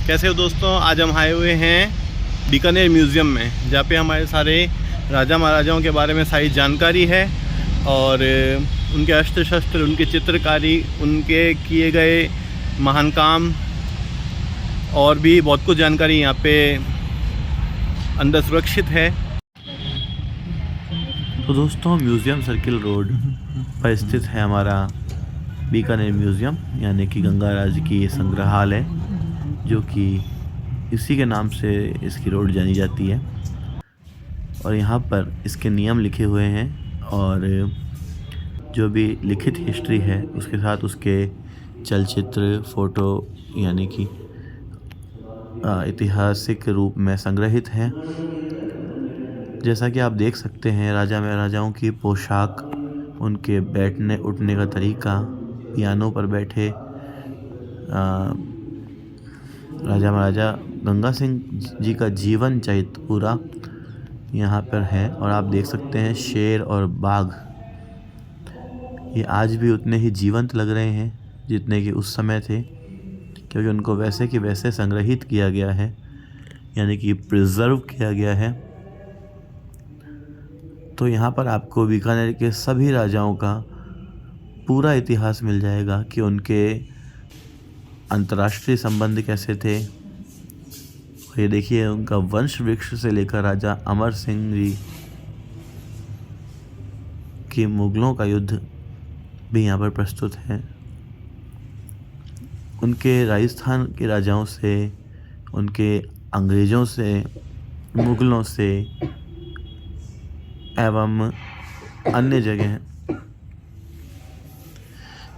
कैसे हो दोस्तों। आज हम आए हुए हैं बीकानेर म्यूज़ियम में, जहाँ पे हमारे सारे राजा महाराजाओं के बारे में सारी जानकारी है और उनके अस्त्र शस्त्र, उनकी चित्रकारी, उनके किए गए महान काम और भी बहुत कुछ जानकारी यहाँ पे अंदर सुरक्षित है। तो दोस्तों, म्यूज़ियम सर्किल रोड पर स्थित है हमारा बीकानेर म्यूज़ियम, यानी कि गंगाराज की संग्रहालय, जो कि इसी के नाम से इसकी रोड जानी जाती है। और यहाँ पर इसके नियम लिखे हुए हैं और जो भी लिखित हिस्ट्री है उसके साथ उसके चलचित्र, फ़ोटो, यानी कि ऐतिहासिक रूप में संग्रहित हैं। जैसा कि आप देख सकते हैं, राजा महाराजाओं की पोशाक, उनके बैठने उठने का तरीका, पियानो पर बैठे राजा महाराजा गंगा सिंह जी का जीवन चरित्र पूरा यहाँ पर है। और आप देख सकते हैं शेर और बाघ, ये आज भी उतने ही जीवंत लग रहे हैं जितने कि उस समय थे, क्योंकि उनको वैसे कि वैसे संग्रहित किया गया है, यानी कि प्रिजर्व किया गया है। तो यहाँ पर आपको बीकानेर के सभी राजाओं का पूरा इतिहास मिल जाएगा कि उनके अंतर्राष्ट्रीय संबंध कैसे थे। ये देखिए, उनका वंश वृक्ष से लेकर राजा अमर सिंह जी की मुगलों का युद्ध भी यहाँ पर प्रस्तुत है। उनके राजस्थान के राजाओं से, उनके अंग्रेज़ों से, मुगलों से एवं अन्य जगह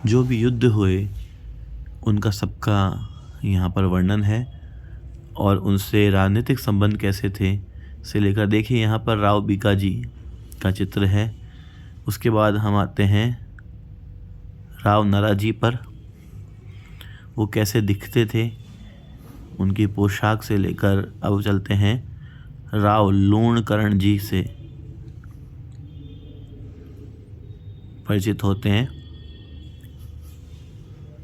जो भी युद्ध हुए उनका सबका यहाँ पर वर्णन है। और उनसे राजनीतिक संबंध कैसे थे से लेकर, देखिए यहाँ पर राव बीकाजी का चित्र है। उसके बाद हम आते हैं राव नराजी पर, वो कैसे दिखते थे, उनकी पोशाक से लेकर अब चलते हैं राव लूणकरण जी से परिचित होते हैं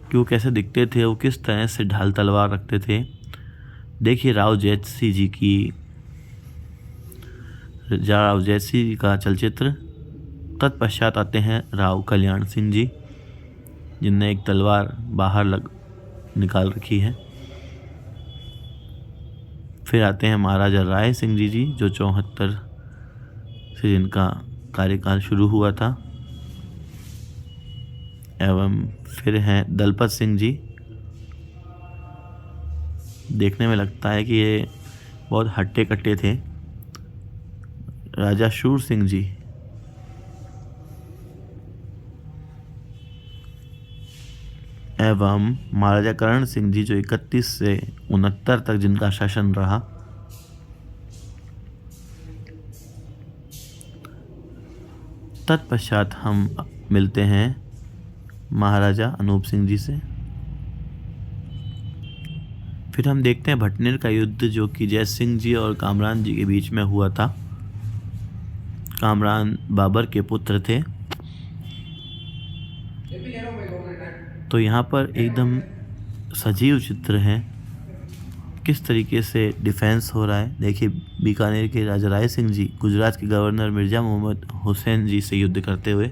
कि वो कैसे दिखते थे, वो किस तरह से ढाल तलवार रखते थे। देखिए राव जैतसी जी की, राव जैतसी जी का चलचित्र। तत्पश्चात आते हैं राव कल्याण सिंह जी, जिनने एक तलवार बाहर निकाल रखी है। फिर आते हैं महाराजा राय सिंह जी जो 74 से जिनका कार्यकाल शुरू हुआ था। एवं फिर हैं दलपत सिंह जी। देखने में लगता है कि ये बहुत हट्टे कट्टे थे। राजा शूर सिंह जी, एवं महाराजा करण सिंह जी जो 31 से 69 तक जिनका शासन रहा। तत्पश्चात हम मिलते हैं महाराजा अनूप सिंह जी से। फिर हम देखते हैं भटनेर का युद्ध, जो कि जय सिंह जी और कामरान जी के बीच में हुआ था। कामरान बाबर के पुत्र थे। तो यहाँ पर एकदम सजीव चित्र है, किस तरीके से डिफेंस हो रहा है। देखिए बीकानेर के राजा राय सिंह जी गुजरात के गवर्नर मिर्ज़ा मोहम्मद हुसैन जी से युद्ध करते हुए।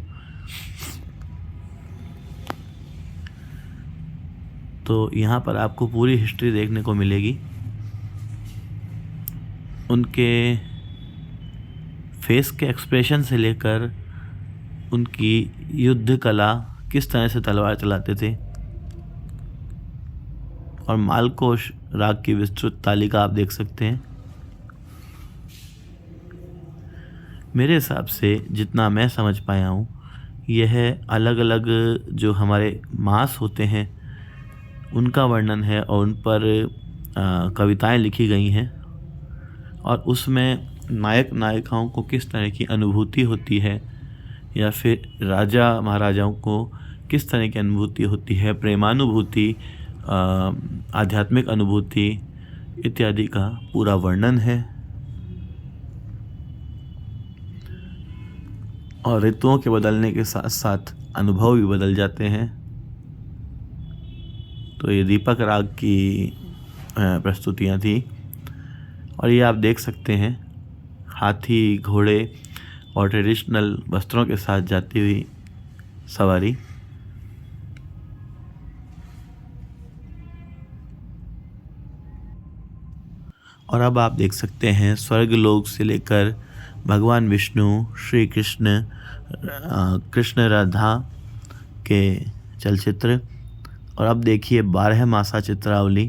तो यहाँ पर आपको पूरी हिस्ट्री देखने को मिलेगी। उनके फेस के एक्सप्रेशन से लेकर उनकी युद्ध कला, किस तरह से तलवार चलाते थे, और मालकोश राग की विस्तृत तालिका आप देख सकते हैं। मेरे हिसाब से जितना मैं समझ पाया हूँ, यह अलग अलग जो हमारे मास होते हैं उनका वर्णन है और उन पर कविताएं लिखी गई हैं, और उसमें नायक नायिकाओं को किस तरह की अनुभूति होती है, या फिर राजा महाराजाओं को किस तरह की अनुभूति होती है, प्रेमानुभूति, आध्यात्मिक अनुभूति इत्यादि का पूरा वर्णन है। और ऋतुओं के बदलने के साथ साथ अनुभव भी बदल जाते हैं। तो ये दीपक राग की प्रस्तुतियाँ थी। और ये आप देख सकते हैं हाथी, घोड़े और ट्रेडिशनल वस्त्रों के साथ जाती हुई सवारी। और अब आप देख सकते हैं स्वर्गलोक से लेकर भगवान विष्णु, श्री कृष्ण, कृष्ण राधा के चलचित्र। और अब देखिए 12 मासा चित्रावली,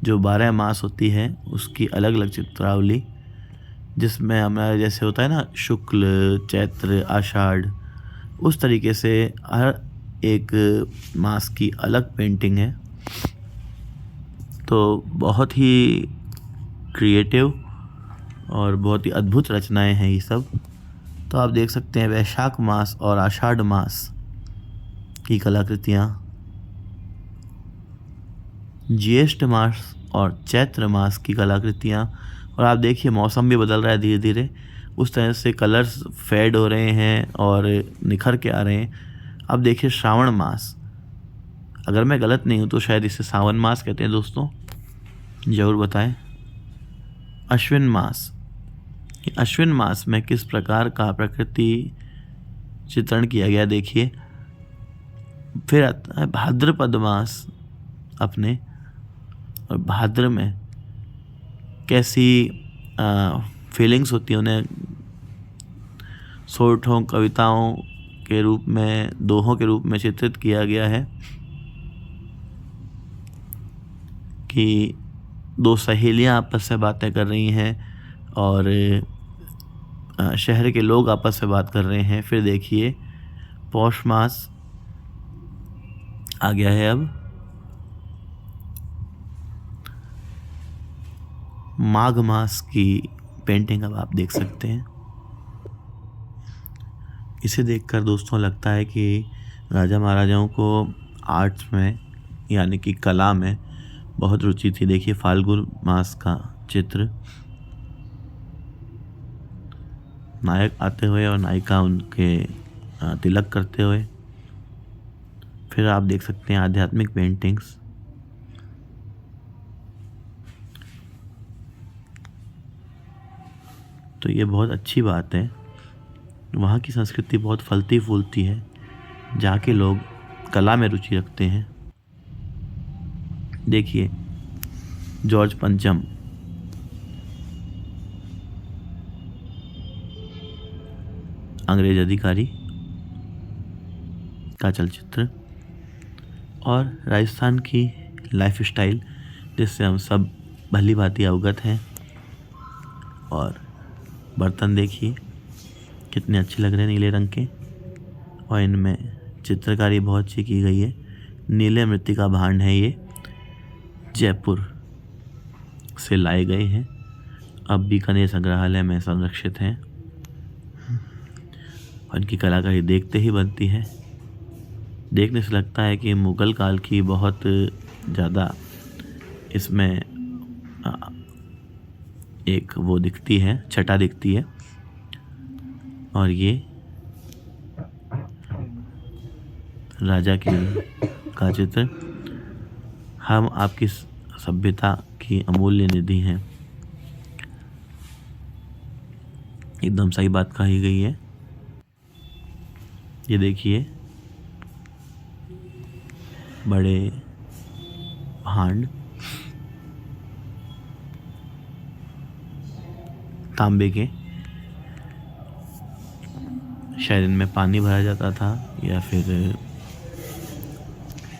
जो 12 मास होती है उसकी अलग अलग चित्रावली, जिसमें हमारा जैसे होता है ना शुक्ल, चैत्र, आषाढ़, उस तरीके से हर एक मास की अलग पेंटिंग है। तो बहुत ही क्रिएटिव और बहुत ही अद्भुत रचनाएं हैं ये सब। तो आप देख सकते हैं वैशाख मास और आषाढ़ मास की कलाकृतियाँ, ज्येष्ठ मास और चैत्र मास की कलाकृतियाँ। और आप देखिए मौसम भी बदल रहा है धीरे धीरे, उस तरह से कलर्स फेड हो रहे हैं और निखर के आ रहे हैं। अब देखिए श्रावण मास, अगर मैं गलत नहीं हूँ तो शायद इसे सावन मास कहते हैं दोस्तों, ज़रूर बताएं। अश्विन मास, अश्विन मास में किस प्रकार का प्रकृति चित्रण किया गया देखिए। फिर आता है भाद्रपद मास अपने, और भाद्र में कैसी फीलिंग्स होती हैं, उन्हें सोठों, कविताओं के रूप में, दोहों के रूप में चित्रित किया गया है कि दो सहेलियां आपस में बातें कर रही हैं और शहर के लोग आपस में बात कर रहे हैं। फिर देखिए पौष मास आ गया है। अब माघ मास की पेंटिंग अब आप देख सकते हैं। इसे देखकर दोस्तों लगता है कि राजा महाराजाओं को आर्ट्स में यानी कि कला में बहुत रुचि थी। देखिए फाल्गुन मास का चित्र, नायक आते हुए और नायिका उनके तिलक करते हुए। फिर आप देख सकते हैं आध्यात्मिक पेंटिंग्स, तो ये बहुत अच्छी बात है। वहाँ की संस्कृति बहुत फलती फूलती है, जहाँ के लोग कला में रुचि रखते हैं। देखिए जॉर्ज पंचम, अंग्रेज अधिकारी का चलचित्र, और राजस्थान की लाइफ स्टाइल जिससे हम सब भली भांति अवगत हैं। और बर्तन देखिए कितने अच्छे लग रहे हैं, नीले रंग के, और इनमें चित्रकारी बहुत अच्छी की गई है। नीले मृत्तिका भांड है, ये जयपुर से लाए गए हैं, अब बीकानेर संग्रहालय में संरक्षित हैं। और इनकी कलाकारी देखते ही बनती है, देखने से लगता है कि मुग़ल काल की बहुत ज़्यादा इसमें एक वो दिखती है, छटा दिखती है। और ये राजा की का चित्र, हम आपकी सभ्यता की अमूल्य निधि हैं। एकदम सही बात कही गई है। ये देखिए बड़े भांड तांबे के, शायद इनमें पानी भरा जाता था या फिर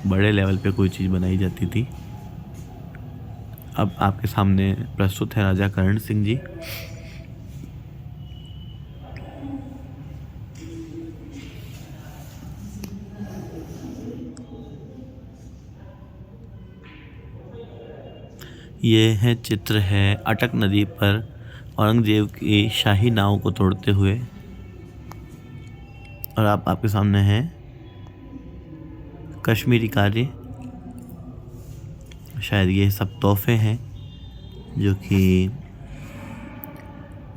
बड़े लेवल पे कोई चीज़ बनाई जाती थी। अब आपके सामने प्रस्तुत है राजा करण सिंह जी। ये चित्र है अटक नदी पर औरंगजेब की शाही नाव को तोड़ते हुए। और आपके सामने है कश्मीरी कार्य, शायद ये सब तोहफे हैं जो कि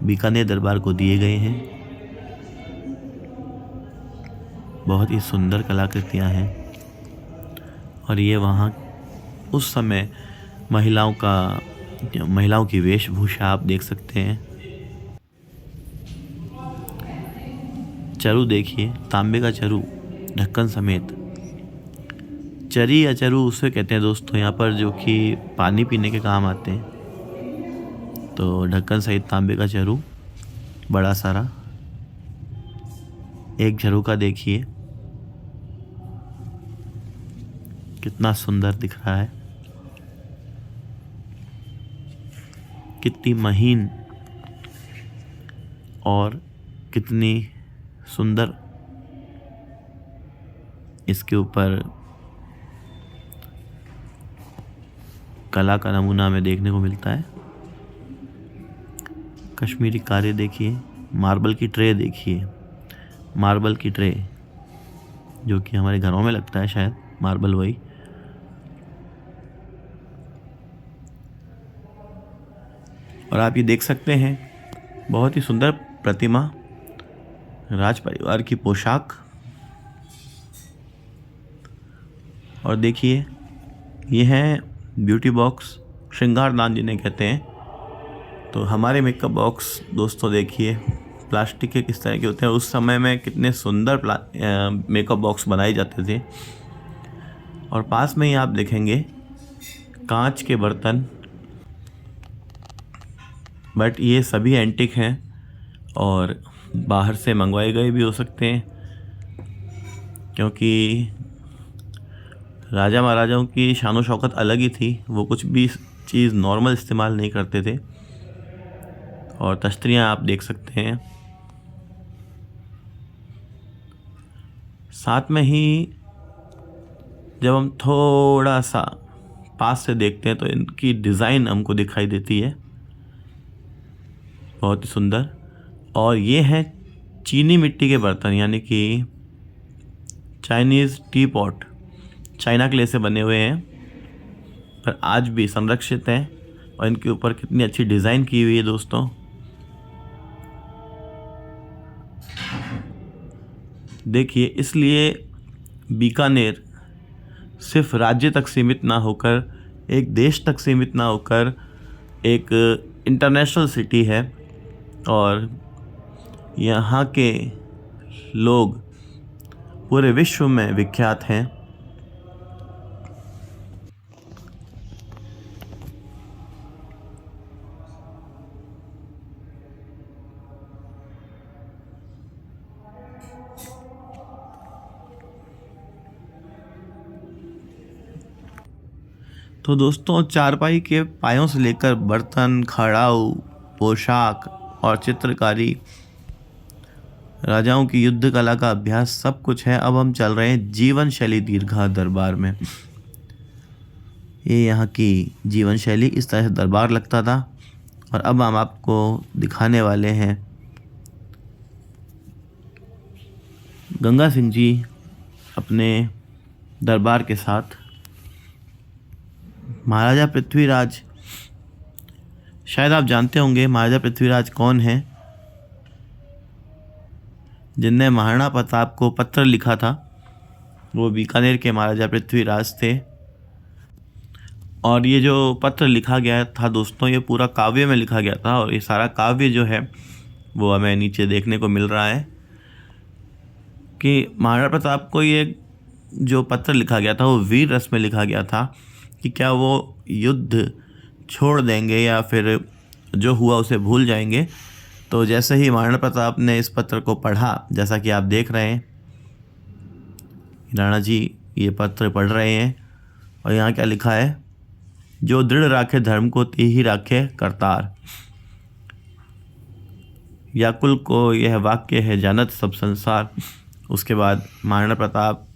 बीकानेर दरबार को दिए गए हैं। बहुत ही सुंदर कलाकृतियाँ हैं। और ये वहाँ उस समय महिलाओं की वेशभूषा आप देख सकते हैं। चरु देखिए, तांबे का चरु ढक्कन समेत। चरी या चरु उसे कहते हैं दोस्तों यहाँ पर, जो कि पानी पीने के काम आते हैं। तो ढक्कन सहित तांबे का चरु बड़ा सारा, एक झरोका देखिए कितना सुंदर दिख रहा है, कितनी महीन और कितनी सुंदर इसके ऊपर कला का नमूना हमें देखने को मिलता है। कश्मीरी कार्य देखिए, मार्बल की ट्रे देखिए, मार्बल की ट्रे जो कि हमारे घरों में लगता है शायद, मार्बल वही। और आप ये देख सकते हैं बहुत ही सुंदर प्रतिमा, राज परिवार की पोशाक। और देखिए ये है ब्यूटी बॉक्स, श्रृंगारदान जिन्हें कहते हैं। तो हमारे मेकअप बॉक्स दोस्तों देखिए प्लास्टिक के किस तरह के होते हैं। उस समय में कितने सुंदर मेकअप बॉक्स बनाए जाते थे। और पास में ही आप देखेंगे कांच के बर्तन, बट ये सभी एंटिक हैं और बाहर से मंगवाए गए भी हो सकते हैं, क्योंकि राजा महाराजाओं की शान शौकत अलग ही थी। वो कुछ भी चीज़ नॉर्मल इस्तेमाल नहीं करते थे। और तश्तरियाँ आप देख सकते हैं। साथ में ही जब हम थोड़ा सा पास से देखते हैं तो इनकी डिज़ाइन हमको दिखाई देती है, बहुत ही सुंदर। और ये हैं चीनी मिट्टी के बर्तन, यानी कि Chinese T pot, China clay से बने हुए हैं, पर आज भी संरक्षित हैं। और इनके ऊपर कितनी अच्छी डिज़ाइन की हुई है दोस्तों। देखिए, इसलिए बीकानेर सिर्फ राज्य तक सीमित ना होकर, एक देश तक सीमित ना होकर, एक इंटरनेशनल सिटी है। और यहाँ के लोग पूरे विश्व में विख्यात हैं। तो दोस्तों, चारपाई के पायों से लेकर बर्तन, खड़ाऊ, पोशाक और चित्रकारी, राजाओं की युद्ध कला का अभ्यास, सब कुछ है। अब हम चल रहे हैं जीवन शैली दीर्घा दरबार में। ये यहाँ की जीवन शैली, इस तरह से दरबार लगता था। और अब हम आपको दिखाने वाले हैं गंगा सिंह जी अपने दरबार के साथ। महाराजा पृथ्वीराज, शायद आप जानते होंगे महाराजा पृथ्वीराज कौन है, जिनने महाराणा प्रताप को पत्र लिखा था। वो बीकानेर के महाराजा पृथ्वीराज थे। और ये जो पत्र लिखा गया था दोस्तों, ये पूरा काव्य में लिखा गया था। और ये सारा काव्य जो है वो हमें नीचे देखने को मिल रहा है कि महाराणा प्रताप को ये जो पत्र लिखा गया था वो वीर रस में लिखा गया था कि क्या वो युद्ध छोड़ देंगे या फिर जो हुआ उसे भूल जाएंगे। तो जैसे ही महाराणा प्रताप ने इस पत्र को पढ़ा, जैसा कि आप देख रहे हैं, राणा जी ये पत्र पढ़ रहे हैं। और यहाँ क्या लिखा है, जो दृढ़ राखे धर्म को ही राखे करतार। याकुल को यह वाक्य है जानत सब संसार। उसके बाद महाराणा प्रताप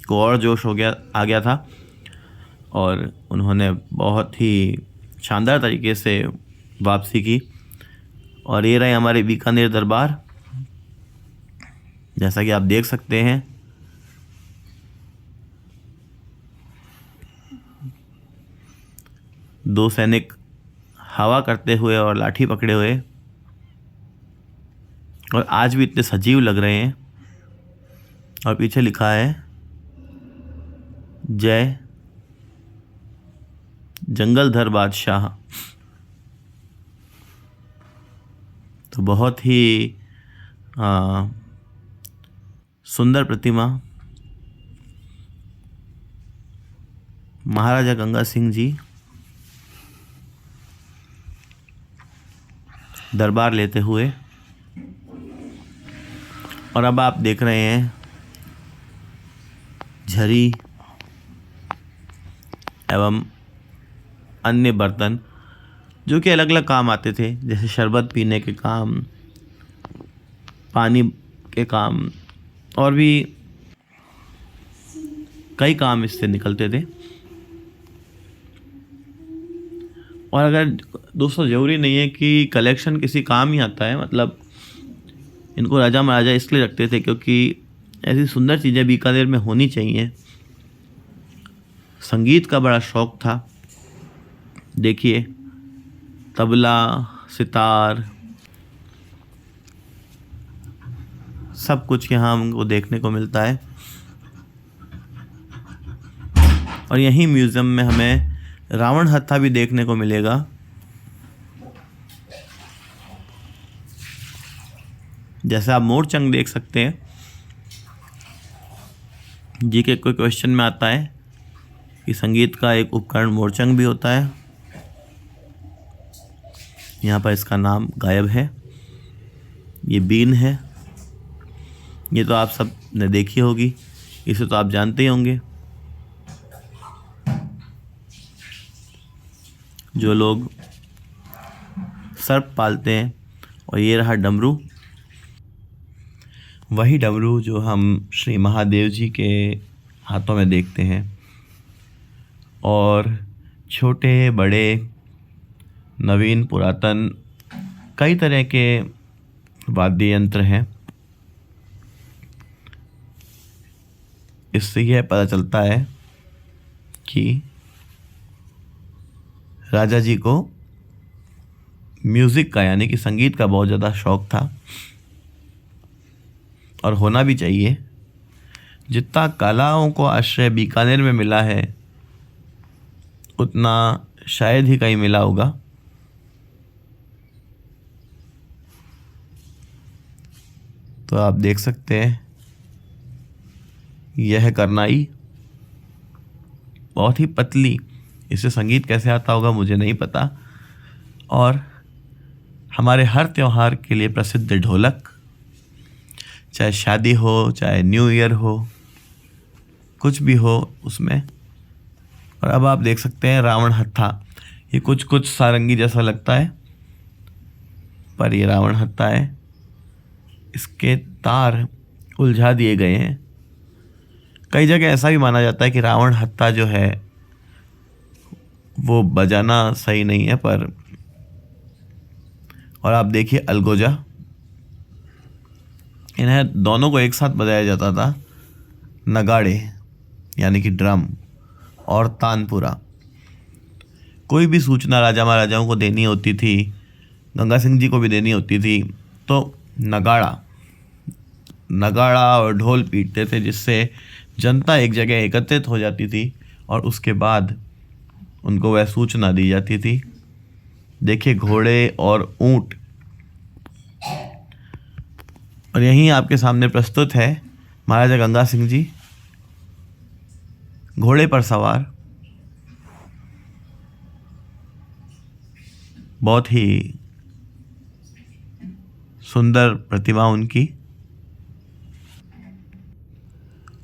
को और जोश आ गया था और उन्होंने बहुत ही शानदार तरीके से वापसी की। और ये रहे हमारे बीकानेर दरबार, जैसा कि आप देख सकते हैं। दो सैनिक हवा करते हुए और लाठी पकड़े हुए, और आज भी इतने सजीव लग रहे हैं। और पीछे लिखा है जय जंगलधर बादशाह। तो बहुत ही सुंदर प्रतिमा महाराजा गंगा सिंह जी दरबार लेते हुए। और अब आप देख रहे हैं झरी एवं अन्य बर्तन जो कि अलग अलग काम आते थे, जैसे शरबत पीने के काम, पानी के काम, और भी कई काम इससे निकलते थे। और अगर दोस्तों ज़रूरी नहीं है कि कलेक्शन किसी काम ही आता है, मतलब इनको राजा महाराजा इसलिए रखते थे क्योंकि ऐसी सुंदर चीज़ें बीकानेर में होनी चाहिए। संगीत का बड़ा शौक़ था। देखिए तबला, सितार, सब कुछ यहाँ हमको देखने को मिलता है। और यहीं म्यूज़ियम में हमें रावण हत्था भी देखने को मिलेगा। जैसे आप मोरचंग देख सकते हैं, जी के कोई क्वेश्चन में आता है कि संगीत का एक उपकरण मोरचंग भी होता है। यहाँ पर इसका नाम गायब है। ये बीन है, ये तो आप सब ने देखी होगी, इसे तो आप जानते ही होंगे। जो लोग सर्प पालते हैं। और ये रहा डमरू, वही डमरू जो हम श्री महादेव जी के हाथों में देखते हैं। और छोटे बड़े नवीन पुरातन कई तरह के वाद्य यंत्र हैं। इससे यह पता चलता है कि राजा जी को म्यूज़िक का यानी कि संगीत का बहुत ज़्यादा शौक़ था, और होना भी चाहिए। जितना कलाओं को आश्रय बीकानेर में मिला है उतना शायद ही कहीं मिला होगा। तो आप देख सकते हैं यह करनाई बहुत ही पतली, इसे संगीत कैसे आता होगा मुझे नहीं पता। और हमारे हर त्यौहार के लिए प्रसिद्ध ढोलक, चाहे शादी हो, चाहे न्यू ईयर हो, कुछ भी हो उसमें। और अब आप देख सकते हैं रावण हत्था, ये कुछ सारंगी जैसा लगता है पर ये रावण हत्था है। इसके तार उलझा दिए गए हैं। कई जगह ऐसा भी माना जाता है कि रावण हत्था जो है वो बजाना सही नहीं है, पर। और आप देखिए अलगोजा, इन्हें दोनों को एक साथ बजाया जाता था। नगाड़े यानी कि ड्रम और तानपुरा। कोई भी सूचना राजा महाराजाओं को देनी होती थी, गंगा सिंह जी को भी देनी होती थी, तो नगाड़ा और ढोल पीटते थे, जिससे जनता एक जगह एकत्रित हो जाती थी और उसके बाद उनको वह सूचना दी जाती थी। देखिए घोड़े और ऊंट। और यहीं आपके सामने प्रस्तुत है महाराजा गंगा सिंह जी घोड़े पर सवार। बहुत ही सुंदर प्रतिमा उनकी।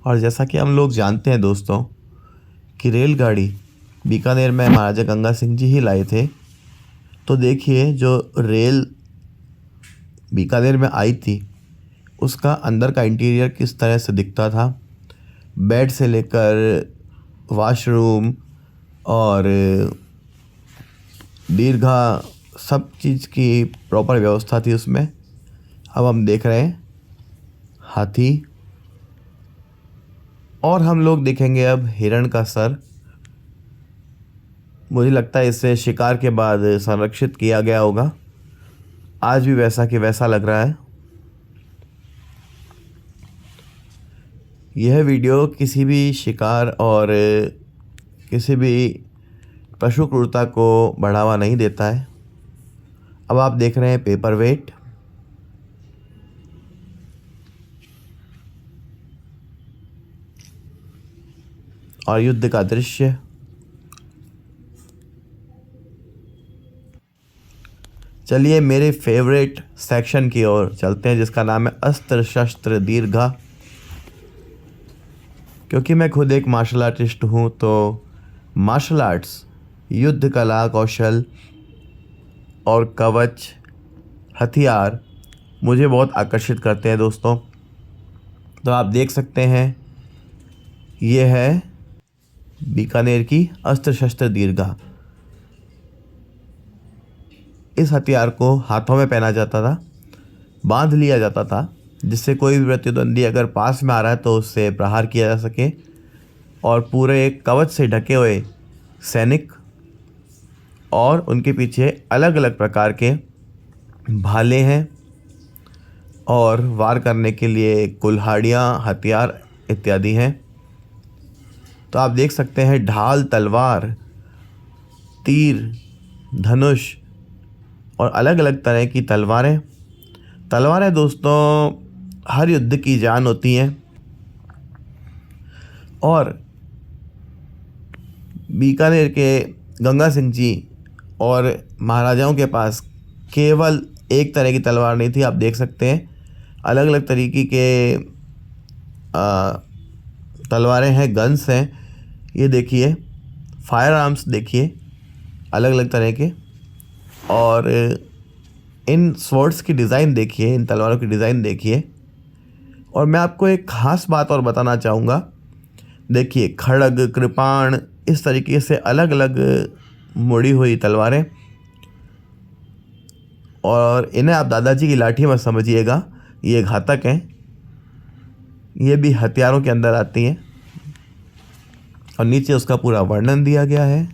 और जैसा कि हम लोग जानते हैं दोस्तों कि रेलगाड़ी बीकानेर में महाराजा गंगा सिंह जी ही लाए थे। तो देखिए जो रेल बीकानेर में आई थी उसका अंदर का इंटीरियर किस तरह से दिखता था। बेड से लेकर वॉशरूम और दीर्घा, सब चीज़ की प्रॉपर व्यवस्था थी उसमें। अब हम देख रहे हैं हाथी, और हम लोग देखेंगे अब हिरण का सर। मुझे लगता है इसे शिकार के बाद संरक्षित किया गया होगा। आज भी वैसा कि वैसा लग रहा है। यह वीडियो किसी भी शिकार और किसी भी पशु क्रूरता को बढ़ावा नहीं देता है। अब आप देख रहे हैं पेपर वेट। और युद्ध का दृश्य। चलिए मेरे फेवरेट सेक्शन की ओर चलते हैं, जिसका नाम है अस्त्र शस्त्र दीर्घा। क्योंकि मैं खुद एक मार्शल आर्टिस्ट हूँ, तो मार्शल आर्ट्स, युद्ध कला कौशल और कवच हथियार मुझे बहुत आकर्षित करते हैं दोस्तों। तो आप देख सकते हैं, ये है बीकानेर की अस्त्र शस्त्र दीर्घा। इस हथियार को हाथों में पहना जाता था, बांध लिया जाता था, जिससे कोई भी प्रतिद्वंदी अगर पास में आ रहा है तो उससे प्रहार किया जा सके। और पूरे कवच से ढके हुए सैनिक और उनके पीछे अलग अलग प्रकार के भाले हैं और वार करने के लिए कुल्हाड़ियाँ, हथियार इत्यादि हैं। तो आप देख सकते हैं ढाल, तलवार, तीर, धनुष और अलग अलग तरह की तलवारें। तलवारें दोस्तों हर युद्ध की जान होती हैं। और बीकानेर के गंगा सिंह जी और महाराजाओं के पास केवल एक तरह की तलवार नहीं थी। आप देख सकते हैं अलग अलग तरीके के तलवारें हैं, गन्स हैं। ये देखिए फायर आर्म्स देखिए अलग अलग तरह के। और इन स्वॉर्ड्स की डिज़ाइन देखिए, इन तलवारों की डिज़ाइन देखिए। और मैं आपको एक ख़ास बात और बताना चाहूँगा। देखिए खड़ग, कृपाण, इस तरीके से अलग अलग मुड़ी हुई तलवारें। और इन्हें आप दादाजी की लाठी मत समझिएगा, ये घातक हैं। ये भी हथियारों के अंदर आती हैं। और नीचे उसका पूरा वर्णन दिया गया है।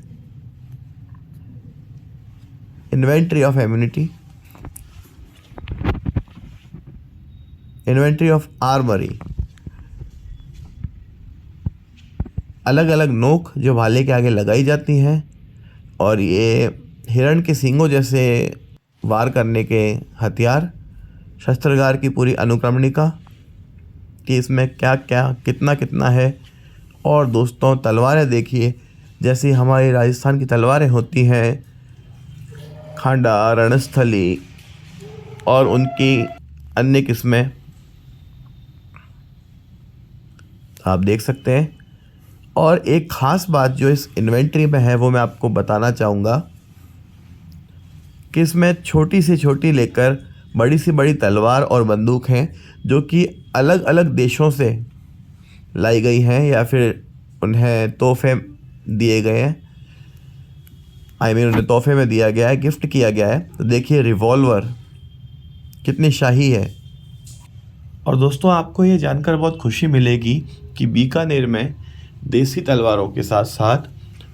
Inventory of immunity, inventory of armoury, अलग अलग नोक जो भाले के आगे लगाई जाती हैं। और ये हिरण के सींगों जैसे वार करने के हथियार, शस्त्रागार की पूरी अनुक्रमणिका कि इसमें क्या क्या कितना कितना है। और दोस्तों तलवारें देखिए, जैसी हमारी राजस्थान की तलवारें होती हैं, खांडा, रणस्थली और उनकी अन्य किस्में आप देख सकते हैं। और एक ख़ास बात जो इस इन्वेंट्री में है वो मैं आपको बताना चाहूँगा कि इसमें छोटी से छोटी लेकर बड़ी से बड़ी तलवार और बंदूक हैं, जो कि अलग अलग देशों से लाई गई हैं या फिर उन्हें तोहफे दिए गए हैं। उन्हें तोहफे में दिया गया है, गिफ्ट किया गया है। तो देखिए रिवॉल्वर कितनी शाही है। और दोस्तों आपको ये जानकर बहुत खुशी मिलेगी कि बीकानेर में देसी तलवारों के साथ साथ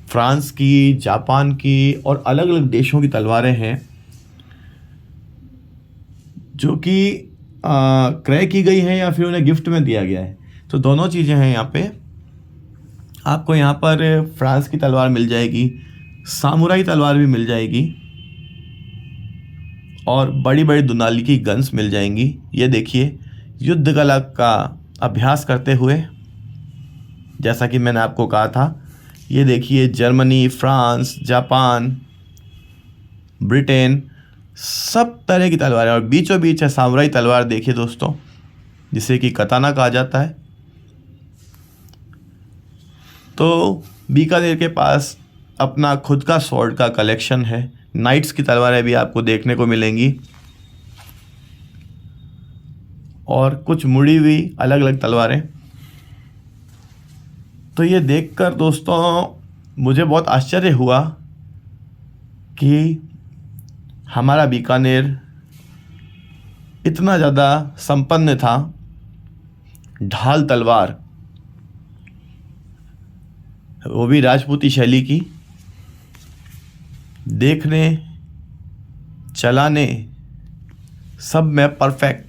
फ्रांस की, जापान की और अलग अलग देशों की तलवारें हैं, जो कि क्रय की गई हैं या फिर उन्हें गिफ्ट में दिया गया है। तो दोनों चीज़ें हैं यहाँ पे। आपको यहाँ पर फ्रांस की तलवार मिल जाएगी, सामुराई तलवार भी मिल जाएगी और बड़ी बड़ी दुनाली की गन्स मिल जाएंगी। ये देखिए युद्ध कला का अभ्यास करते हुए, जैसा कि मैंने आपको कहा था, ये देखिए जर्मनी, फ्रांस, जापान, ब्रिटेन, सब तरह की तलवारें। और बीचों बीच है सामुराई तलवार देखिए दोस्तों, जिसे कि कताना कहा जाता है। तो बीकानेर के पास अपना खुद का स्वॉर्ड का कलेक्शन है। नाइट्स की तलवारें भी आपको देखने को मिलेंगी और कुछ मुड़ी हुई अलग अलग तलवारें। तो ये देखकर दोस्तों मुझे बहुत आश्चर्य हुआ कि हमारा बीकानेर इतना ज़्यादा संपन्न था ढाल तलवार, वो भी राजपूती शैली की, देखने, चलाने सब में परफेक्ट।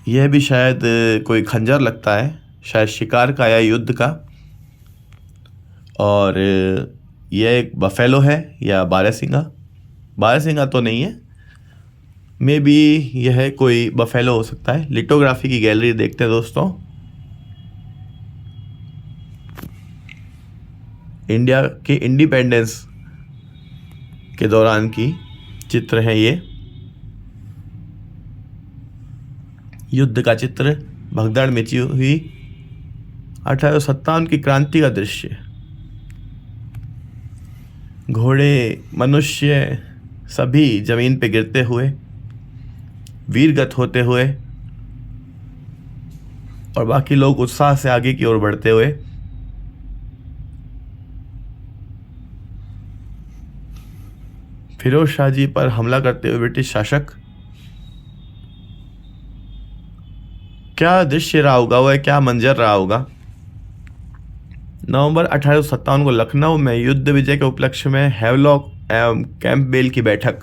यह भी शायद कोई खंजर लगता है, शायद शिकार का या युद्ध का। और यह एक बफेलो है या बारहसिंगा। बारहसिंगा तो नहीं है, मे बी यह कोई बफेलो हो सकता है। लिटोग्राफी की गैलरी देखते हैं दोस्तों। इंडिया के इंडिपेंडेंस के दौरान की चित्र है ये। युद्ध का चित्र, भगदड़ मची हुई 1857 की क्रांति का दृश्य। घोड़े, मनुष्य सभी जमीन पे गिरते हुए, वीरगत होते हुए, और बाकी लोग उत्साह से आगे की ओर बढ़ते हुए। फिरोज शाह जी पर हमला करते हुए ब्रिटिश शासक। क्या दृश्य रहा होगा, वह क्या मंजर रहा होगा। नवंबर 1857 को लखनऊ में युद्ध विजय के उपलक्ष्य में हैवलॉक एवं कैंपबेल की बैठक,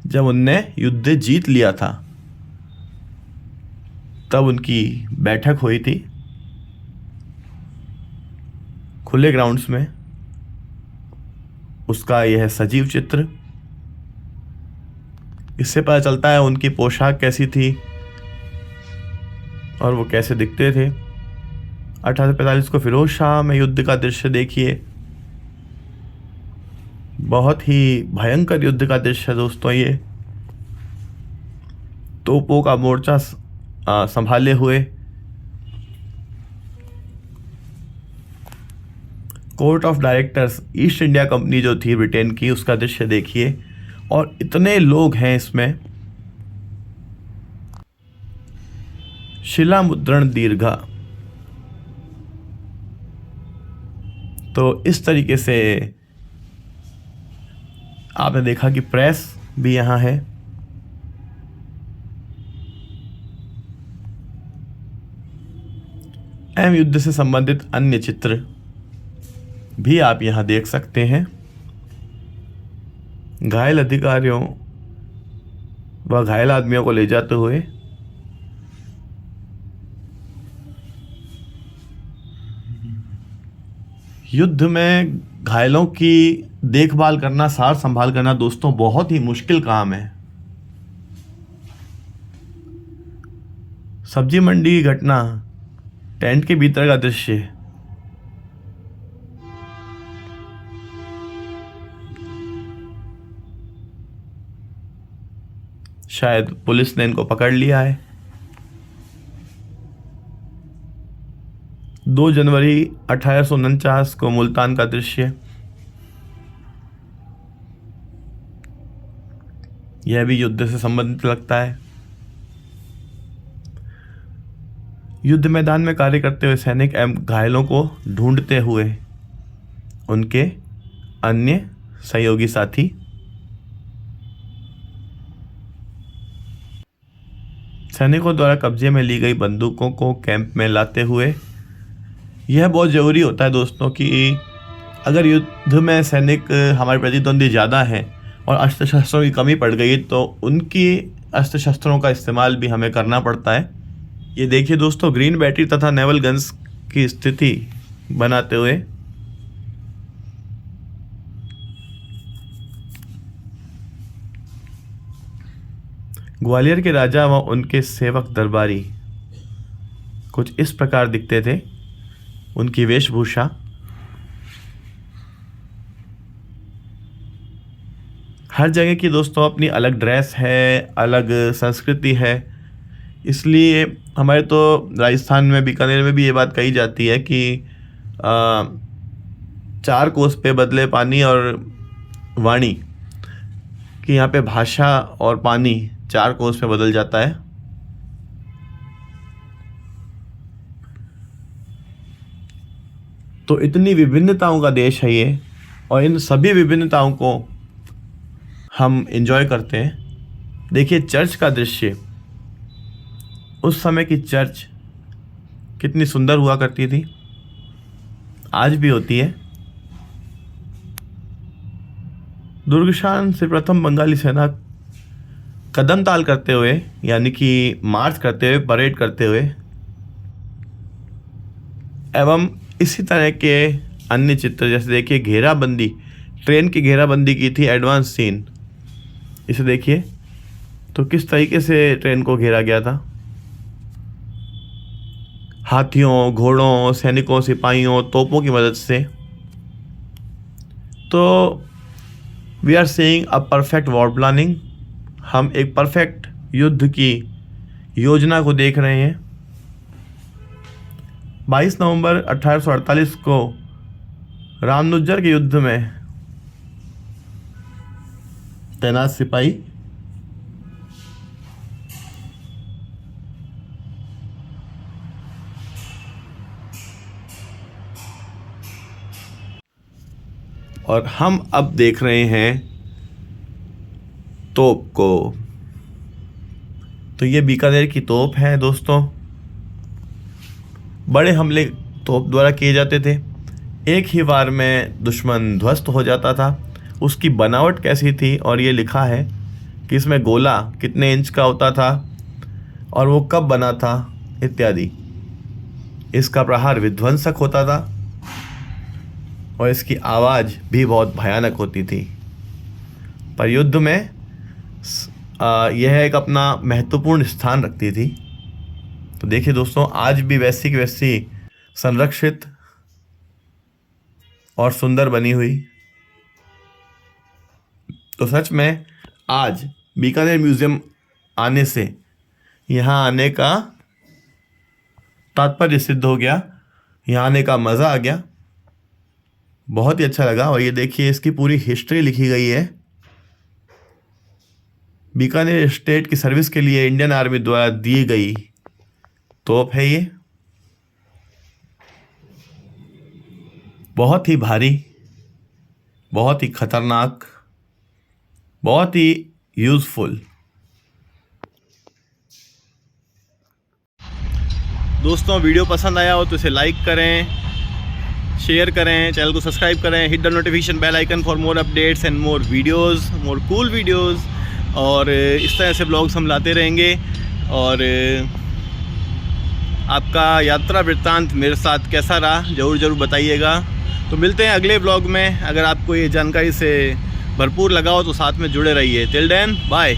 जब उनने युद्ध जीत लिया था तब उनकी बैठक हुई थी खुले ग्राउंड्स में। उसका यह सजीव चित्र। इससे पता चलता है उनकी पोशाक कैसी थी और वो कैसे दिखते थे। 1845 को फिरोज शाह में युद्ध का दृश्य देखिए। बहुत ही भयंकर युद्ध का दृश्य है दोस्तों ये। तोपों का मोर्चा संभाले हुए, court of directors, east India company जो थी ब्रिटेन की, उसका दृश्य देखिए। और इतने लोग हैं इसमें। शिला मुद्रण दीर्घा। तो इस तरीके से आपने देखा कि प्रेस भी यहाँ है। एवं युद्ध से संबंधित अन्य चित्र भी आप यहाँ देख सकते हैं। घायल अधिकारियों व घायल आदमियों को ले जाते हुए। युद्ध में घायलों की देखभाल करना, सार संभाल करना दोस्तों बहुत ही मुश्किल काम है। सब्जी मंडी की घटना, टेंट के भीतर का दृश्य। शायद पुलिस ने इनको पकड़ लिया है। 2 जनवरी 1849 को मुल्तान का दृश्य। यह भी युद्ध से संबंधित लगता है। युद्ध मैदान में कार्य करते हुए सैनिक एवं घायलों को ढूंढते हुए उनके अन्य सहयोगी साथी। सैनिकों द्वारा कब्जे में ली गई बंदूकों को कैंप में लाते हुए। यह बहुत ज़रूरी होता है दोस्तों कि अगर युद्ध में सैनिक हमारे प्रतिद्वंदी ज़्यादा हैं और अस्त्र शस्त्रों की कमी पड़ गई तो उनकी अस्त्र शस्त्रों का इस्तेमाल भी हमें करना पड़ता है। ये देखिए दोस्तों, ग्रीन बैटरी तथा नेवल गन्स की स्थिति बनाते हुए ग्वालियर के राजा व उनके सेवक दरबारी कुछ इस प्रकार दिखते थे। उनकी वेशभूषा। हर जगह की दोस्तों अपनी अलग ड्रेस है, अलग संस्कृति है। इसलिए हमारे तो राजस्थान में, बीकानेर में भी ये बात कही जाती है कि 4 कोस पे बदले पानी और वाणी, कि यहाँ पे भाषा और पानी 4 कोस पे बदल जाता है। तो इतनी विभिन्नताओं का देश है ये, और इन सभी विभिन्नताओं को हम एंजॉय करते हैं। देखिए चर्च का दृश्य। उस समय की चर्च कितनी सुंदर हुआ करती थी, आज भी होती है। दुर्गशान से प्रथम बंगाली सेना कदम ताल करते हुए, यानी कि मार्च करते हुए, परेड करते हुए एवं इसी तरह के अन्य चित्र, जैसे देखिए घेराबंदी, ट्रेन की घेराबंदी की थी एडवांस सीन। इसे देखिए तो किस तरीके से ट्रेन को घेरा गया था, हाथियों, घोड़ों, सैनिकों, सिपाहियों, तोपों की मदद से। तो we are seeing a perfect war planning. हम एक परफेक्ट युद्ध की योजना को देख रहे हैं। 22 नवंबर 1848 को रामनुजर के युद्ध में तैनात सिपाही और हम अब देख रहे हैं तोप को। तो ये बीकानेर की तोप है दोस्तों। बड़े हमले तोप द्वारा किए जाते थे, एक ही बार में दुश्मन ध्वस्त हो जाता था। उसकी बनावट कैसी थी, और ये लिखा है कि इसमें गोला कितने इंच का होता था और वो कब बना था इत्यादि। इसका प्रहार विध्वंसक होता था और इसकी आवाज़ भी बहुत भयानक होती थी। पर युद्ध में यह एक अपना महत्वपूर्ण स्थान रखती थी। तो देखिए दोस्तों, आज भी वैसी की वैसी संरक्षित और सुंदर बनी हुई। तो सच में आज बीकानेर म्यूज़ियम आने से यहाँ आने का तात्पर्य सिद्ध हो गया, यहाँ आने का मज़ा आ गया, बहुत ही अच्छा लगा। और ये देखिए इसकी पूरी हिस्ट्री लिखी गई है। बीकानेर स्टेट की सर्विस के लिए इंडियन आर्मी द्वारा दी गई तोप है ये। बहुत ही भारी, बहुत ही खतरनाक, बहुत ही यूज़फुल। दोस्तों, वीडियो पसंद आया हो तो इसे लाइक करें, शेयर करें, चैनल को सब्सक्राइब करें, hit the notification bell icon for more updates and more videos, more cool videos. और इस तरह से ब्लॉग्स हम लाते रहेंगे। और आपका यात्रा वृत्तांत मेरे साथ कैसा रहा ज़रूर बताइएगा। तो मिलते हैं अगले ब्लॉग में। अगर आपको ये जानकारी से भरपूर लगा हो तो साथ में जुड़े रहिए। Till then bye.